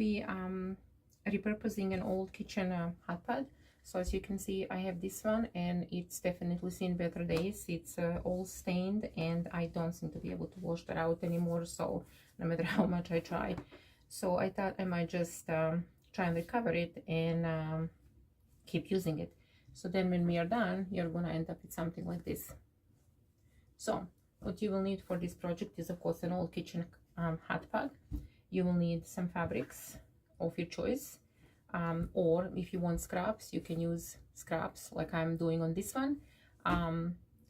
be repurposing an old kitchen hot pad. So as you can see, I have this one and it's definitely seen better days. It's all stained and I don't seem to be able to wash that out anymore, so no matter how much I try. So I thought I might just try and recover it and keep using it. So then when we are done, you're gonna end up with something like this. So what you will need for this project is, of course, an old kitchen hot pad. You will need some fabrics of your choice, or if you want scraps, you can use scraps like I'm doing on this one.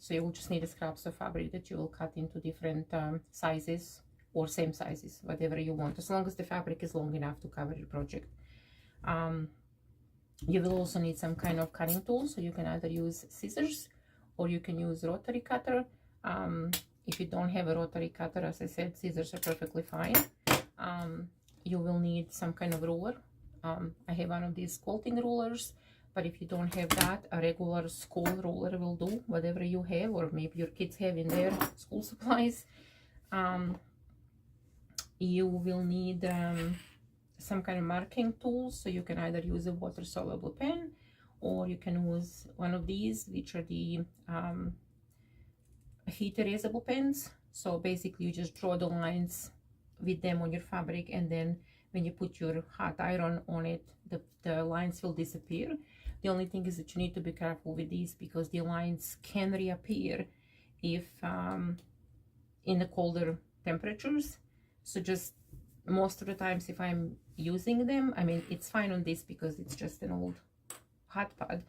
So you will just need a scraps of fabric that you will cut into different sizes or same sizes, whatever you want, as long as the fabric is long enough to cover your project. You will also need some kind of cutting tool, so you can either use scissors or you can use rotary cutter. If you don't have a rotary cutter, as I said, scissors are perfectly fine. You will need some kind of ruler. I have one of these quilting rulers, but if you don't have that, a regular school ruler will do, whatever you have, or maybe your kids have in their school supplies. You will need some kind of marking tool, so you can either use a water soluble pen or you can use one of these, which are the heat erasable pens. So basically you just draw the lines with them on your fabric, and then when you put your hot iron on it, the lines will disappear. The only thing is that you need to be careful with these because the lines can reappear if in the colder temperatures. So just most of the times if I'm using them, I mean, it's fine on this because it's just an old hot pad,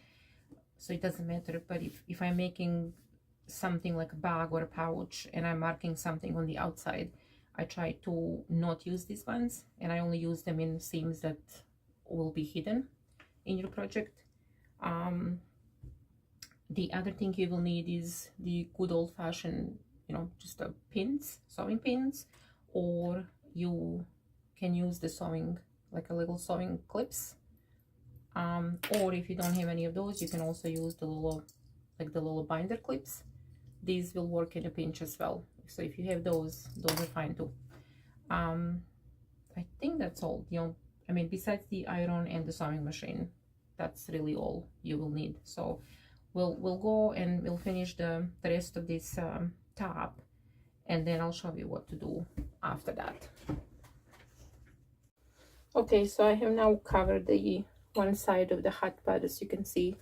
so it doesn't matter. But if I'm making something like a bag or a pouch and I'm marking something on the outside, I try to not use these ones, and I only use them in seams that will be hidden in your project. The other thing you will need is the good old-fashioned, you know, just pins, sewing pins, or you can use the sewing, like a little sewing clips, or if you don't have any of those, you can also use the little, like the little binder clips. These will work in a pinch as well. So if you have those are fine too. I think that's all. You know, I mean, besides the iron and the sewing machine, that's really all you will need. So we'll go and we'll finish the rest of this top, and then I'll show you what to do after that. Okay, so I have now covered the one side of the hot pad. As you can see,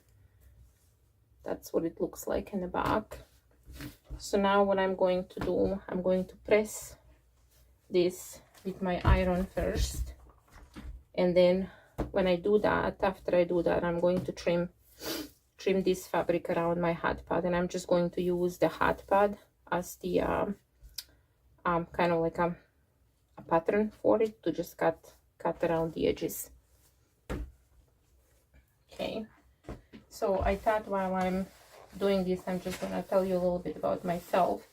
that's what it looks like in the back. So now what I'm going to do, I'm going to press this with my iron first, and then when I do that, after I do that, I'm going to trim this fabric around my hot pad, and I'm just going to use the hot pad as the kind of like a pattern for it, to just cut around the edges. Okay, so I thought while I'm doing this, I'm just gonna tell you a little bit about myself.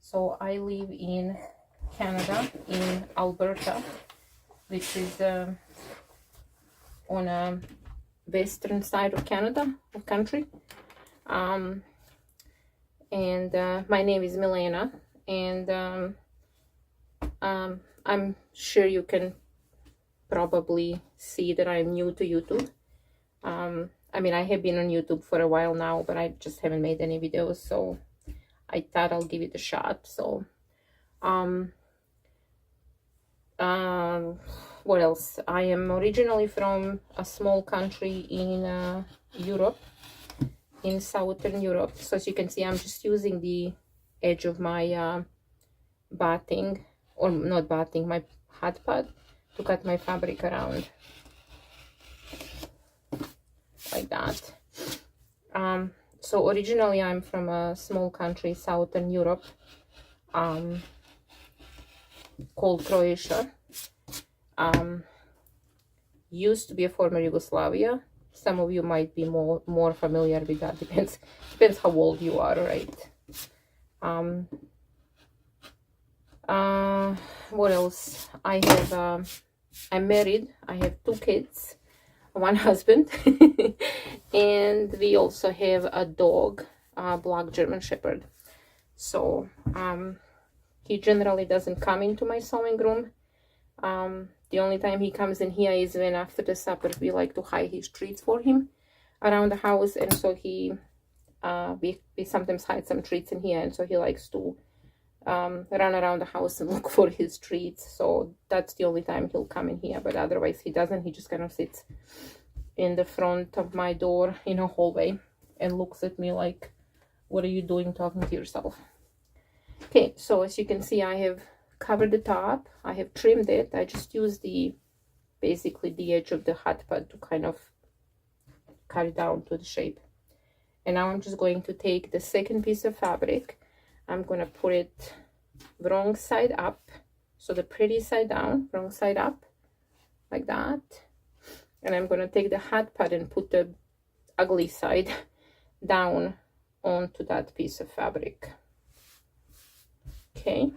So I live in Canada, in Alberta, which is on a western side of Canada, of country. And my name is Milena, and I'm sure you can probably see that I'm new to YouTube. I mean, I have been on YouTube for a while now, but I just haven't made any videos, so I thought I'll give it a shot. So what else? I am originally from a small country in Europe, in Southern Europe. So as you can see, I'm just using the edge of my batting, or not batting, my hot pad, to cut my fabric around like that. So originally I'm from a small country, Southern Europe, called Croatia. Used to be a former Yugoslavia. Some of you might be more familiar with that. Depends how old you are, right? What else? I'm married. I have 2 kids, 1 husband, and we also have a dog, a black German Shepherd. So he generally doesn't come into my sewing room. The only time he comes in here is when after the supper we like to hide his treats for him around the house, and so he we sometimes hide some treats in here, and so he likes to run around the house and look for his treats. So that's the only time he'll come in here, but otherwise he doesn't. He just kind of sits in the front of my door in a hallway and looks at me like, what are you doing talking to yourself? Okay, so as you can see, I have covered the top, I have trimmed it. I just used basically the edge of the hot pad to kind of cut it down to the shape. And now I'm just going to take the second piece of fabric. I'm going to put it wrong side up, so the pretty side down, wrong side up, like that. And I'm going to take the hot pad and put the ugly side down onto that piece of fabric. Okay,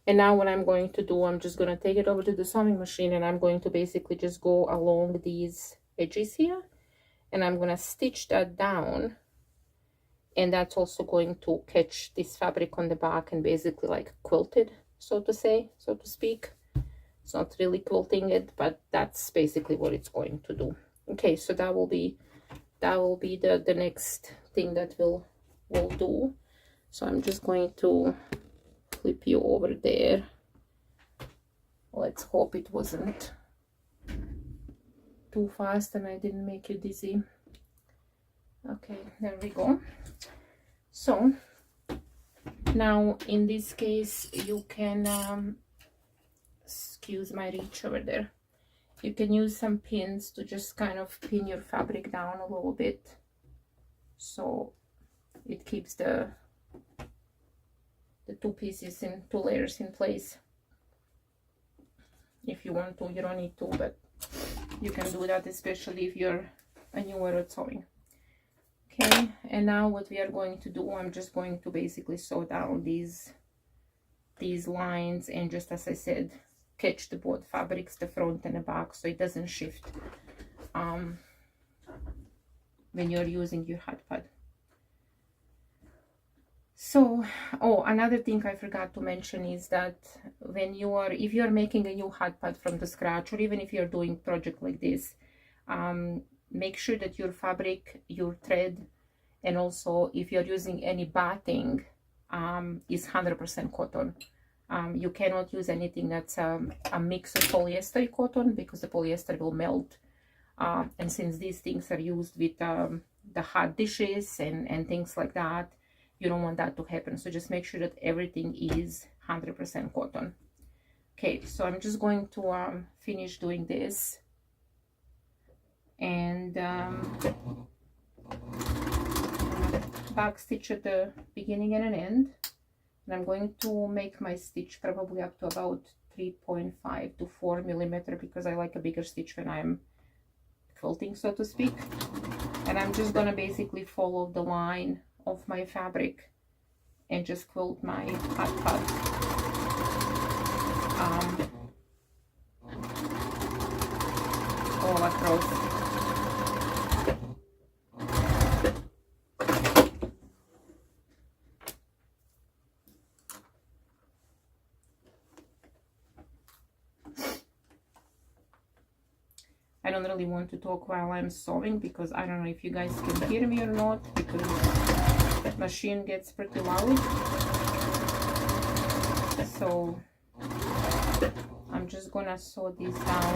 and now what I'm going to do, I'm just going to take it over to the sewing machine, and I'm going to basically just go along these edges here, and I'm going to stitch that down, and that's also going to catch this fabric on the back and basically like quilt it, so to say, so to speak. It's not really quilting it, but that's basically what it's going to do. Okay, so that will be the next thing that we'll do. So I'm just going to flip you over there. Let's hope it wasn't too fast and I didn't make you dizzy. Okay, there we go. So now in this case you can excuse my reach over there, you can use some pins to just kind of pin your fabric down a little bit, so it keeps the two pieces in two layers in place. If you want to, you don't need to, but you can do that, especially if you're a newer at sewing. Okay, and now what we are going to do, I'm just going to basically sew down these lines, and just as I said, catch the both fabrics, the front and the back, so it doesn't shift when you're using your hot pad. So, oh, another thing I forgot to mention is that if you're making a new hot pad from the scratch, or even if you're doing a project like this, make sure that your fabric, your thread, and also if you're using any batting, is 100% cotton. You cannot use anything that's a mix of polyester cotton, because the polyester will melt. And since these things are used with the hot dishes and things like that, you don't want that to happen. So just make sure that everything is 100% cotton. Okay, so I'm just going to finish doing this. And back stitch at the beginning and an end. And I'm going to make my stitch probably up to about 3.5 to 4 millimeter, because I like a bigger stitch when I'm quilting, so to speak. And I'm just gonna basically follow the line of my fabric and just quilt my hot pad all across. I don't really want to talk while I'm sewing, because I don't know if you guys can hear me or not, because that machine gets pretty loud. So I'm just gonna sew this down,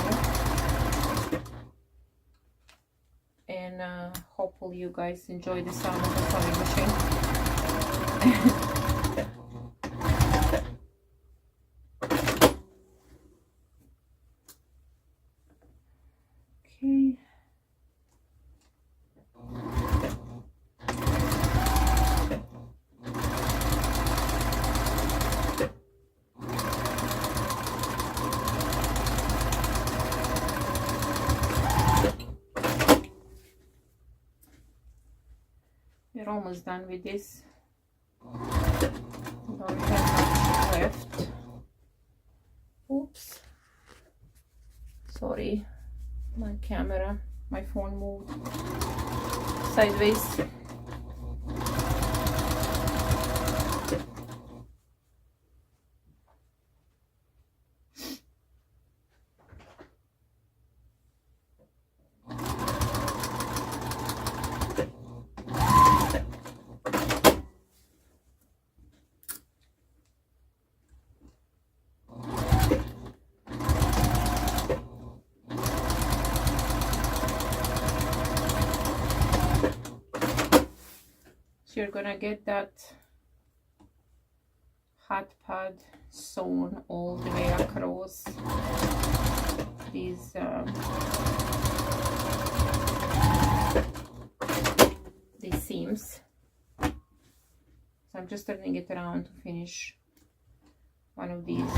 and hopefully you guys enjoy the sound of the sewing machine. Okay. We're almost done with this. Don't have much left. Oops. Sorry. My camera, my phone moved sideways. you're gonna get that hot pad sewn all the way across these seams. So I'm just turning it around to finish one of these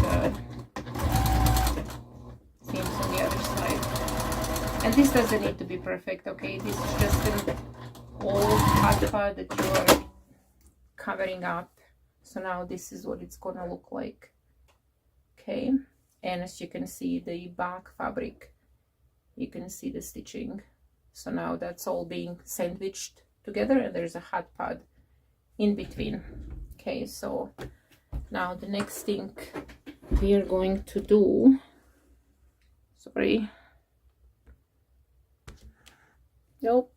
seams on the other side. And this doesn't need to be perfect, okay? This is just an old hot pad that you are covering up. So now this is what it's gonna look like, okay? And as you can see, the back fabric, you can see the stitching. So now that's all being sandwiched together, and there's a hot pad in between. Okay, so now the next thing we are going to do, sorry, nope,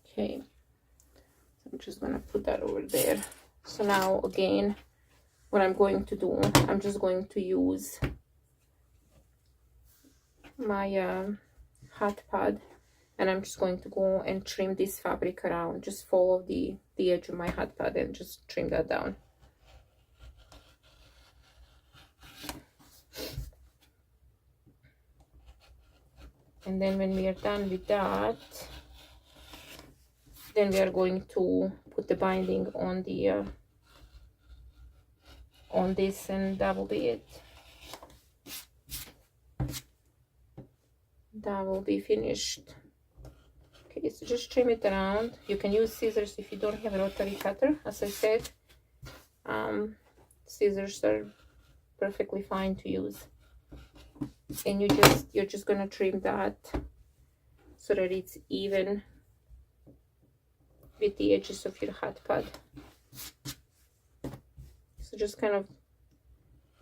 okay, so I'm just gonna put that over there. So now again, what I'm going to do, I'm just going to use my hot pad, and I'm just going to go and trim this fabric around. Just follow the edge of my hot pad and just trim that down. And then when we are done with that, then we are going to put the binding on the on this, and that will be it. That will be finished. Okay, so just trim it around. You can use scissors if you don't have a rotary cutter. As I said, scissors are perfectly fine to use. And you're just gonna trim that so that it's even with the edges of your hot pad. So just kind of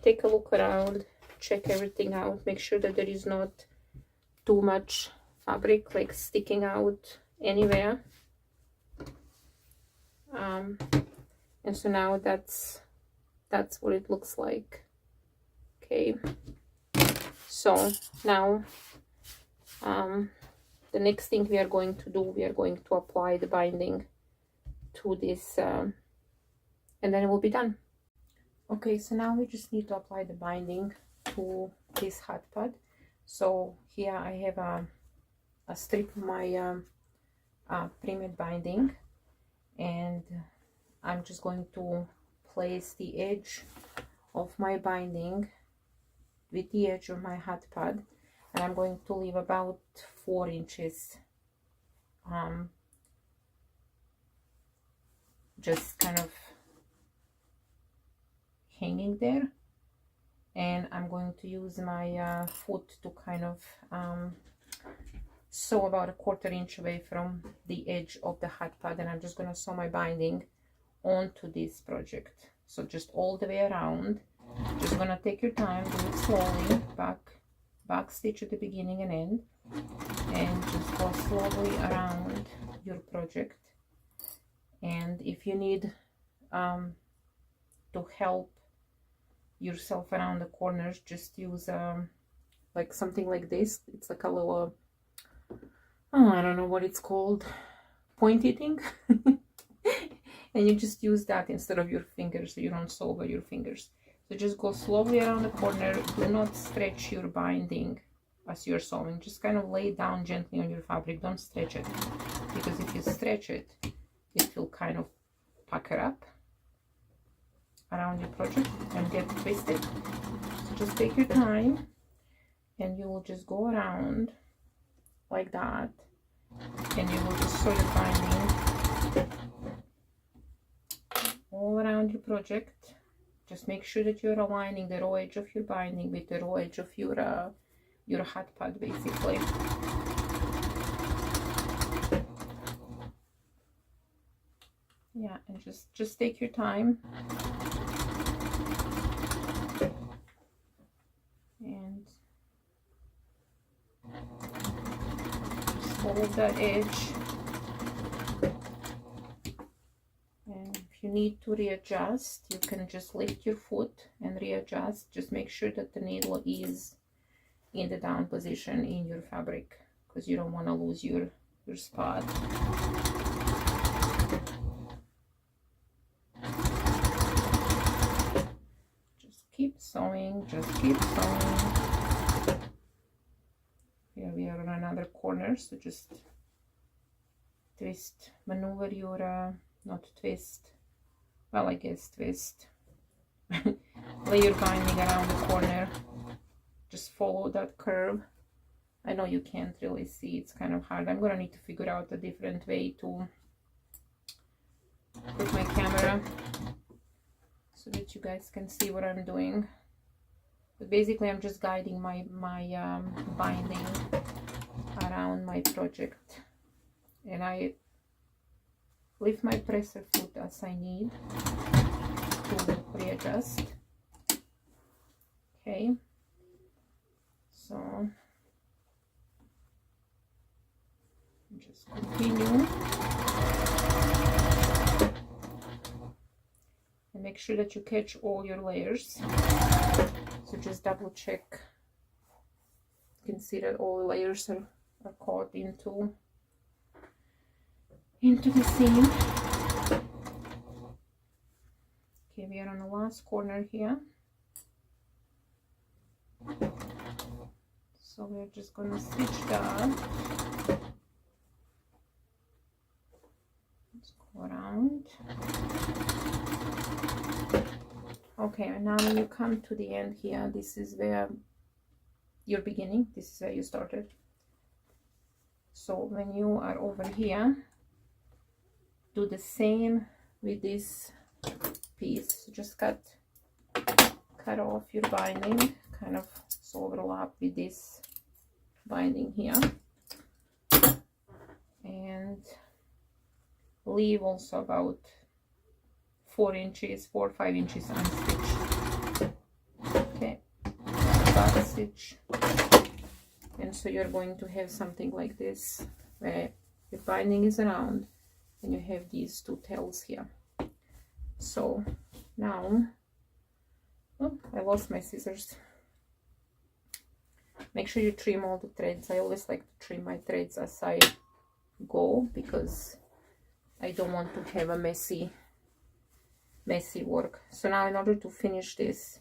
take a look around, check everything out, make sure that there is not too much fabric like sticking out anywhere. And so now that's what it looks like. Okay, so now the next thing we are going to do, we are going to apply the binding to this, and then it will be done. Okay, so now we just need to apply the binding to this hot pad. So here I have a strip of my pre-made binding, and I'm just going to place the edge of my binding with the edge of my hot pad, and I'm going to leave about 4 inches just kind of hanging there. And I'm going to use my foot to kind of sew about a 1/4 inch away from the edge of the hot pad, and I'm just going to sew my binding onto this project. So just all the way around, just going to take your time, do it slowly, back stitch at the beginning and end, and just go slowly around your project. And if you need to help yourself around the corners, just use like something like this. It's like a little I don't know what it's called, pointy thing. And you just use that instead of your fingers, so you don't sew over your fingers. So just go slowly around the corner. Do not stretch your binding as you're sewing. Just kind of lay it down gently on your fabric. Don't stretch it, because if you stretch it, it will kind of pucker up around your project and get twisted. So just take your time, and you will just go around like that, and you will just sew your binding all around your project. Just make sure that you're aligning the raw edge of your binding with the raw edge of your hot pad, basically. Yeah, and just take your time. And just hold that edge. And if you need to readjust, you can just lift your foot and readjust. Just make sure that the needle is in the down position in your fabric, because you don't want to lose your spot. Just keep sewing, just keep sewing. Here we are on another corner, so just twist, maneuver your, not twist, well, I guess twist. Lay your binding around the corner, just follow that curve. I know you can't really see, it's kind of hard. I'm gonna need to figure out a different way to put my camera so that you guys can see what I'm doing. But basically I'm just guiding my binding around my project, and I lift my presser foot as I need to readjust. Okay, so just continue and make sure that you catch all your layers. So just double check. You can see that all the layers are caught into the seam. Okay, we are on the last corner here. So we're just gonna stitch that. Let's go around. Okay, and now when you come to the end here, this is where you're beginning. This is where you started. So when you are over here, do the same with this piece. Just cut off your binding, kind of overlap with this binding here, and leave also about 4 inches, 4 or 5 inches unstitched. Okay, back stitch, and so you're going to have something like this where the binding is around and you have these two tails here. So now, oh, I lost my scissors. Make sure you trim all the threads. I always like to trim my threads as I go because I don't want to have a messy work. So now in order to finish this,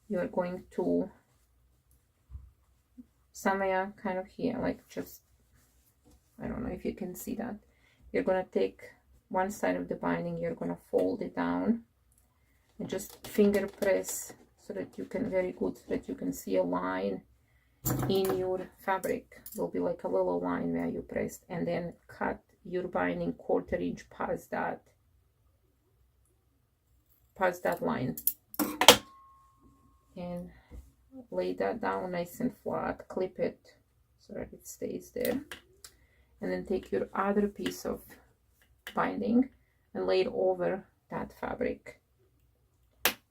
you are going to somewhere kind of here, like just, I don't know if you can see that. You're gonna take one side of the binding, you're gonna fold it down and just finger press so that you can, very good, so that you can see a line in your fabric. Will be like a little line where you pressed, and then cut your binding 1/4 inch past that line, and lay that down nice and flat, clip it so that it stays there, and then take your other piece of binding and lay it over that fabric,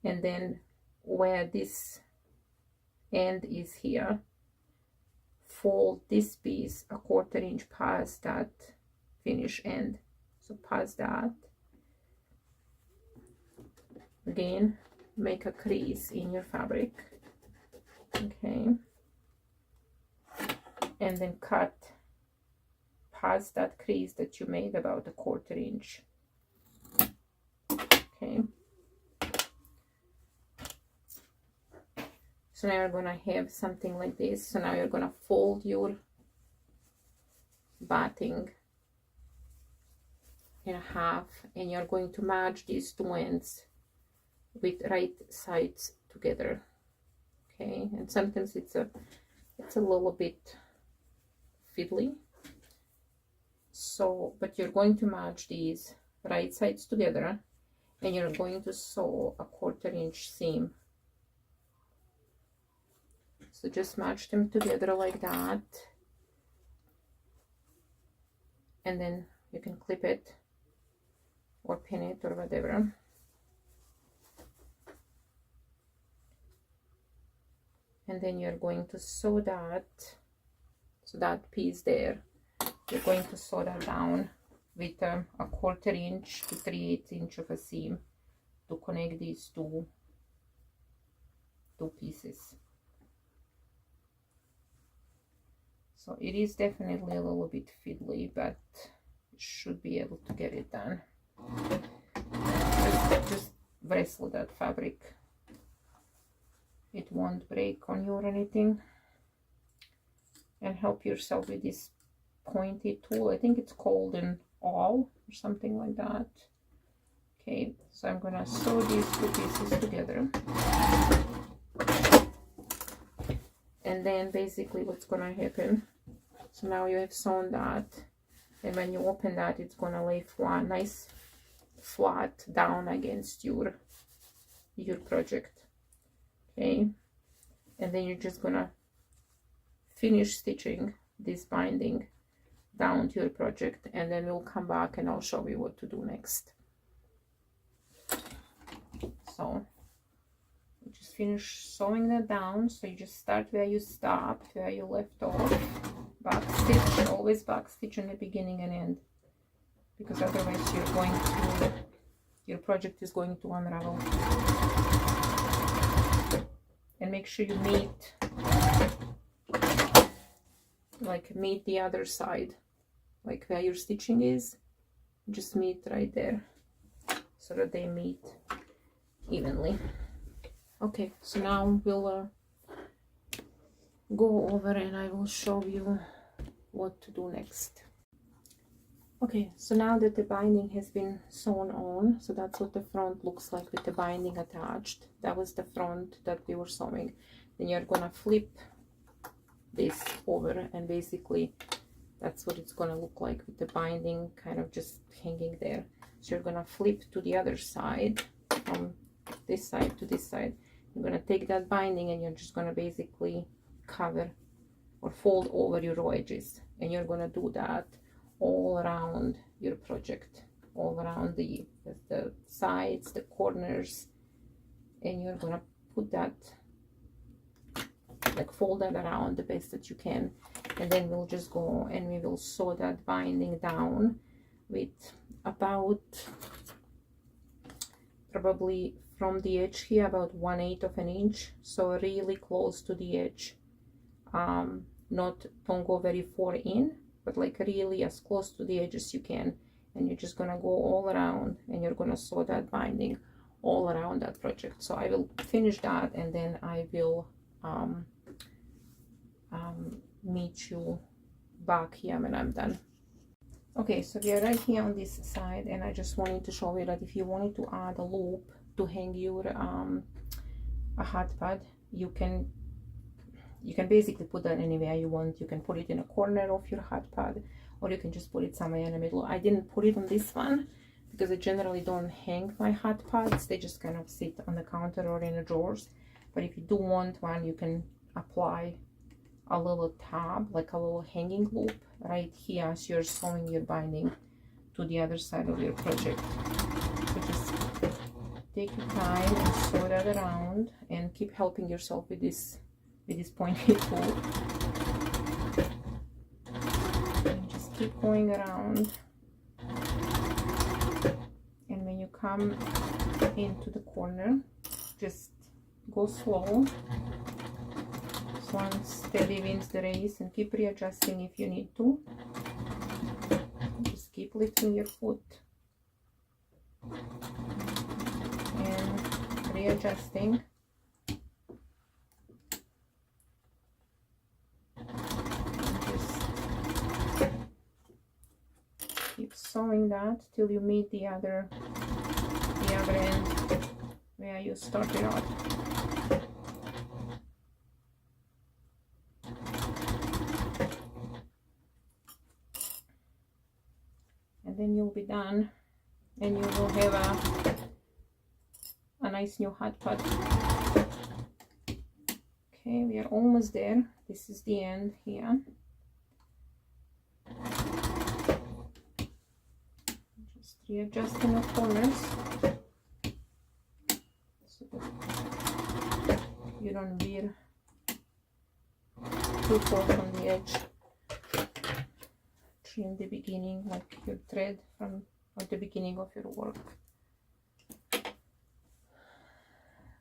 and then where this end is here, fold this piece 1/4 inch past that finish end. So past that, again make a crease in your fabric, okay, and then cut past that crease that you made about 1/4 inch. Okay, so now you're gonna have something like this. So now you're gonna fold your batting in half, and you're going to match these two ends with right sides together. Okay, and sometimes it's a little bit fiddly, so but you're going to match these right sides together, and you're going to sew 1/4 inch seam. So just match them together like that, and then you can clip it or pin it or whatever. And then you're going to sew that, so that piece there, you're going to sew that down with a 1/4 inch to 3/8 inch of a seam to connect these two pieces. So it is definitely a little bit fiddly, but should be able to get it done. Just wrestle that fabric. It won't break on you or anything. And help yourself with this pointy tool. I think it's called an awl or something like that. Okay, so I'm gonna sew these two pieces together. And then basically what's gonna happen, so now you have sewn that, and when you open that, it's gonna lay flat, nice flat down against your project. Okay, and then you're just gonna finish stitching this binding down to your project, and then we'll come back and I'll show you what to do next. So you just finish sewing that down. So you just start where you stopped, where you left off, back stitch, always back stitch in the beginning and end, because otherwise your project is going to unravel. And make sure you meet the other side, like where your stitching is, just meet right there so that they meet evenly. Okay, so now we'll go over and I will show you what to do next. Okay, so now that the binding has been sewn on, so that's what the front looks like with the binding attached. That was the front that we were sewing. Then you're gonna flip this over, and basically that's what it's gonna look like with the binding kind of just hanging there. So you're gonna flip to the other side, from this side to this side. You're gonna take that binding and you're just gonna basically cover or fold over your raw edges, and you're gonna do that all around your project, all around the sides, the corners, and you're gonna put that, like fold that around the best that you can. And then we'll just go and we will sew that binding down with about, probably from the edge here, about 1/8 of an inch, so really close to the edge. Don't go very far in, but like really as close to the edge as you can. And you're just gonna go all around and you're gonna sew that binding all around that project. So I will finish that and then I will meet you back here when I'm done. Okay, so we are right here on this side, and I just wanted to show you that if you wanted to add a loop to hang your a hot pad, you can basically put that anywhere you want. You can put it in a corner of your hot pad, or you can just put it somewhere in the middle. I didn't put it on this one because I generally don't hang my hot pads. They just kind of sit on the counter or in the drawers. But if you do want one, you can apply a little tab, like a little hanging loop right here as you're sewing your binding to the other side of your project. So just take your time and sew that around, and keep helping yourself with this pointy tool. And just keep going around, and when you come into the corner, just go slow. One steady wins the race, and keep readjusting if you need to. Just keep lifting your foot and readjusting. And just keep sewing that till you meet the other end where you started out. And then you'll be done, and you will have a nice new hot pad. Okay, we are almost there. This is the end here. Just readjusting the corners so that you don't veer too far from the edge. In the beginning, like your thread from at the beginning of your work.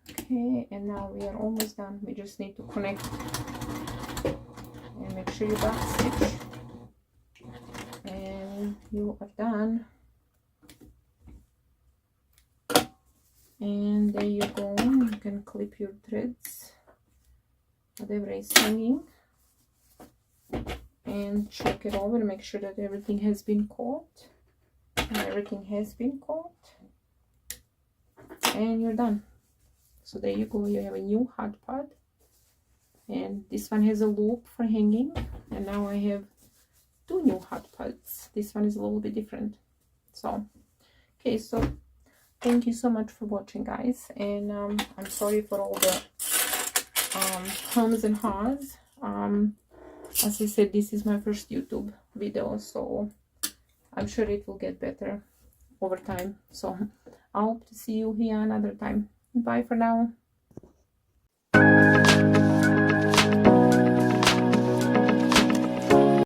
Okay, and now we are almost done. We just need to connect and make sure sure you back stitch, and you are done. And there you go. You can clip your threads, whatever is hanging, and check it over, make sure that everything has been caught. And everything has been caught, and you're done. So there you go, you have a new hot pod, and this one has a loop for hanging, and now I have two new hot pods. This one is a little bit different. So okay, so thank you so much for watching, guys, and I'm sorry for all the hums and haws. As I said, this is my first YouTube video, so I'm sure it will get better over time. So I hope to see you here another time. Bye for now.